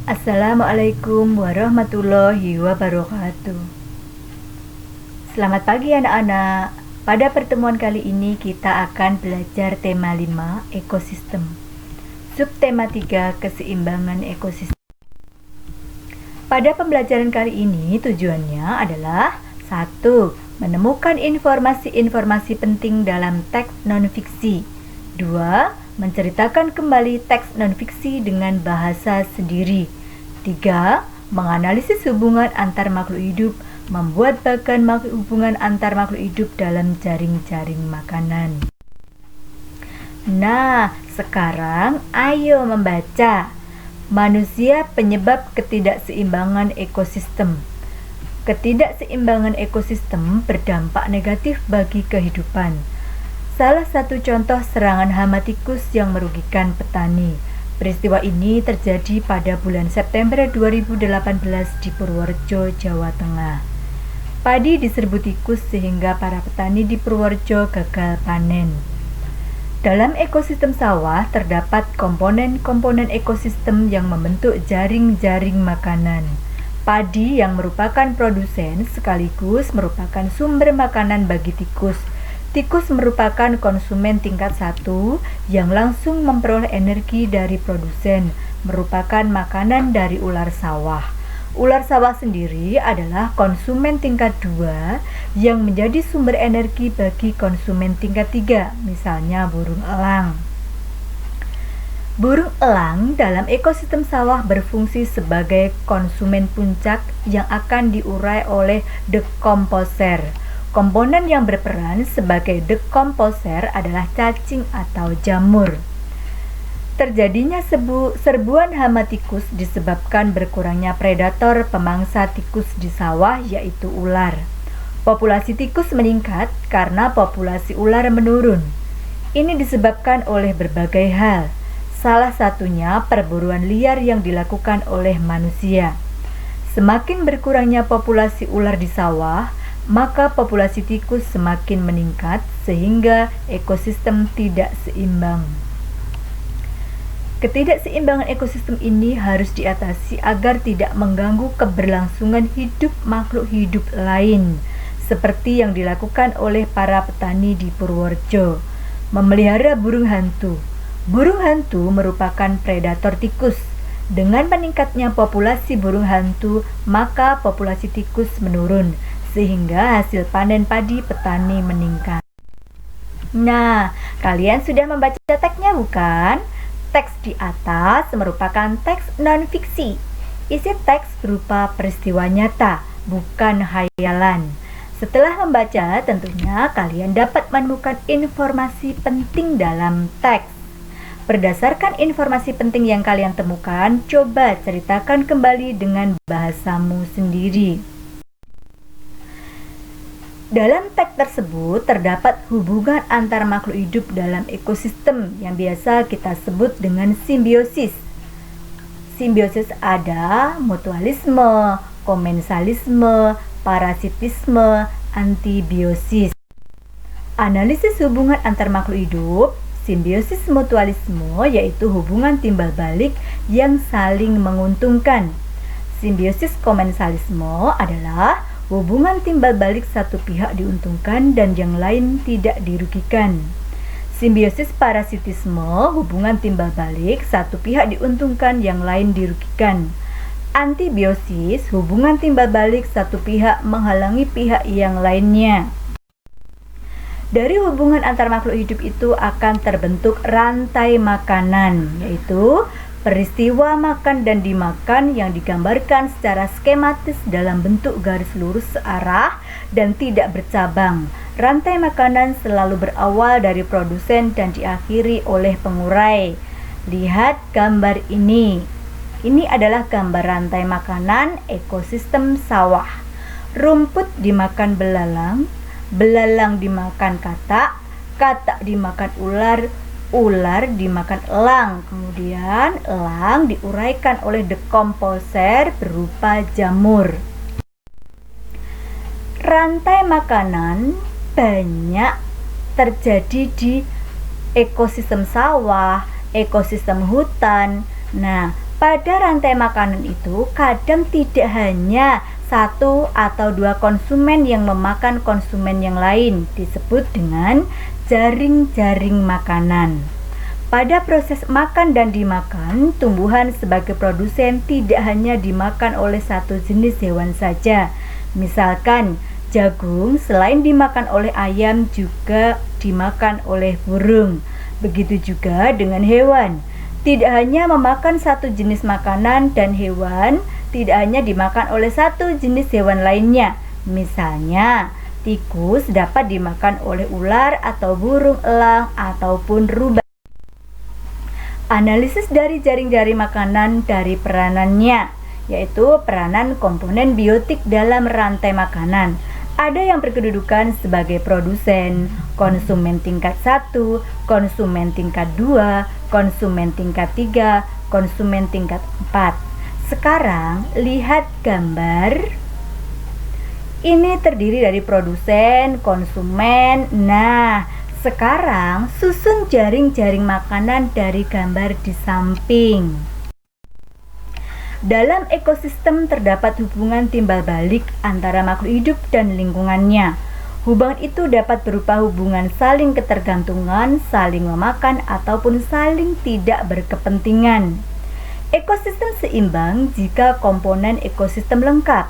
Assalamualaikum warahmatullahi wabarakatuh. Selamat pagi anak-anak. Pada pertemuan kali ini kita akan belajar tema 5, ekosistem. Subtema 3, keseimbangan ekosistem. Pada pembelajaran kali ini tujuannya adalah 1. Menemukan informasi-informasi penting dalam teks non-fiksi. 2. Menceritakan kembali teks non-fiksi dengan bahasa sendiri. 3. Menganalisis hubungan antar makhluk hidup, membuat bagan hubungan antar makhluk hidup dalam jaring-jaring makanan. Nah, sekarang ayo membaca. Manusia penyebab ketidakseimbangan ekosistem. Ketidakseimbangan ekosistem berdampak negatif bagi kehidupan. Salah satu contoh serangan hama tikus yang merugikan petani. Peristiwa ini terjadi pada bulan September 2018 di Purworejo, Jawa Tengah. Padi diserbu tikus sehingga para petani di Purworejo gagal panen. Dalam ekosistem sawah terdapat komponen-komponen ekosistem yang membentuk jaring-jaring makanan. Padi yang merupakan produsen sekaligus merupakan sumber makanan bagi tikus. Tikus merupakan konsumen tingkat 1 yang langsung memperoleh energi dari produsen, merupakan makanan dari ular sawah. Ular sawah sendiri adalah konsumen tingkat 2 yang menjadi sumber energi bagi konsumen tingkat 3, misalnya burung elang. Burung elang dalam ekosistem sawah berfungsi sebagai konsumen puncak yang akan diurai oleh dekomposer. Komponen yang berperan sebagai dekomposer adalah cacing atau jamur. Terjadinya serbuan hama tikus disebabkan berkurangnya predator pemangsa tikus di sawah, yaitu ular. Populasi tikus meningkat karena populasi ular menurun. Ini disebabkan oleh berbagai hal. Salah satunya perburuan liar yang dilakukan oleh manusia. Semakin berkurangnya populasi ular di sawah, maka populasi tikus semakin meningkat sehingga ekosistem tidak seimbang. Ketidakseimbangan ekosistem ini harus diatasi agar tidak mengganggu keberlangsungan hidup makhluk hidup lain, seperti yang dilakukan oleh para petani di Purworejo. Memelihara burung hantu. Burung hantu merupakan predator tikus. Dengan meningkatnya populasi burung hantu, maka populasi tikus menurun, sehingga hasil panen padi petani meningkat. Nah, kalian sudah membaca teksnya bukan? Teks di atas merupakan teks non-fiksi. Isi teks berupa peristiwa nyata, bukan hayalan. Setelah membaca, tentunya kalian dapat menemukan informasi penting dalam teks. Berdasarkan informasi penting yang kalian temukan, coba ceritakan kembali dengan bahasamu sendiri. Dalam teks tersebut terdapat hubungan antar makhluk hidup dalam ekosistem yang biasa kita sebut dengan simbiosis. Simbiosis ada mutualisme, komensalisme, parasitisme, antibiosis. Analisis hubungan antar makhluk hidup. Simbiosis mutualisme yaitu hubungan timbal balik yang saling menguntungkan. Simbiosis komensalisme adalah hubungan timbal balik satu pihak diuntungkan dan yang lain tidak dirugikan. Simbiosis parasitisme, hubungan timbal balik satu pihak diuntungkan, yang lain dirugikan. Antibiosis, hubungan timbal balik satu pihak menghalangi pihak yang lainnya. Dari hubungan antar makhluk hidup itu akan terbentuk rantai makanan, yaitu peristiwa makan dan dimakan yang digambarkan secara skematis dalam bentuk garis lurus searah dan tidak bercabang. Rantai makanan selalu berawal dari produsen dan diakhiri oleh pengurai. Lihat gambar ini. Ini adalah gambar rantai makanan ekosistem sawah. Rumput dimakan belalang, belalang dimakan katak, katak dimakan ular, ular dimakan elang, kemudian elang diuraikan oleh dekomposer berupa jamur. Rantai makanan banyak terjadi di ekosistem sawah, ekosistem hutan. Nah, Pada rantai makanan itu kadang tidak hanya satu atau dua konsumen yang memakan konsumen yang lain, disebut dengan jaring-jaring makanan. Pada proses makan dan dimakan, tumbuhan sebagai produsen tidak hanya dimakan oleh satu jenis hewan saja. Misalkan jagung selain dimakan oleh ayam juga dimakan oleh burung. Begitu juga dengan hewan. Tidak hanya memakan satu jenis makanan dan hewan tidak hanya dimakan oleh satu jenis hewan lainnya. Misalnya, tikus dapat dimakan oleh ular atau burung elang ataupun rubah. Analisis dari jaring-jaring makanan dari peranannya, yaitu peranan komponen biotik dalam rantai makanan. Ada yang berkedudukan sebagai produsen, konsumen tingkat 1, konsumen tingkat 2, konsumen tingkat 3, konsumen tingkat 4. Sekarang lihat gambar. Ini terdiri dari produsen, konsumen. Nah, sekarang susun jaring-jaring makanan dari gambar di samping. Dalam ekosistem terdapat hubungan timbal balik antara makhluk hidup dan lingkungannya. Hubungan itu dapat berupa hubungan saling ketergantungan, saling memakan, ataupun saling tidak berkepentingan. Ekosistem seimbang jika komponen ekosistem lengkap.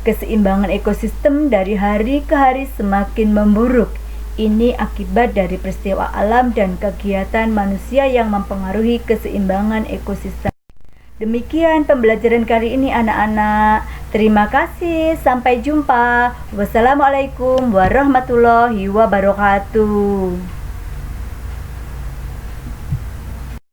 Keseimbangan ekosistem dari hari ke hari semakin memburuk. Ini akibat dari peristiwa alam dan kegiatan manusia yang mempengaruhi keseimbangan ekosistem. Demikian pembelajaran kali ini anak-anak. Terima kasih, sampai jumpa. Wassalamualaikum warahmatullahi wabarakatuh.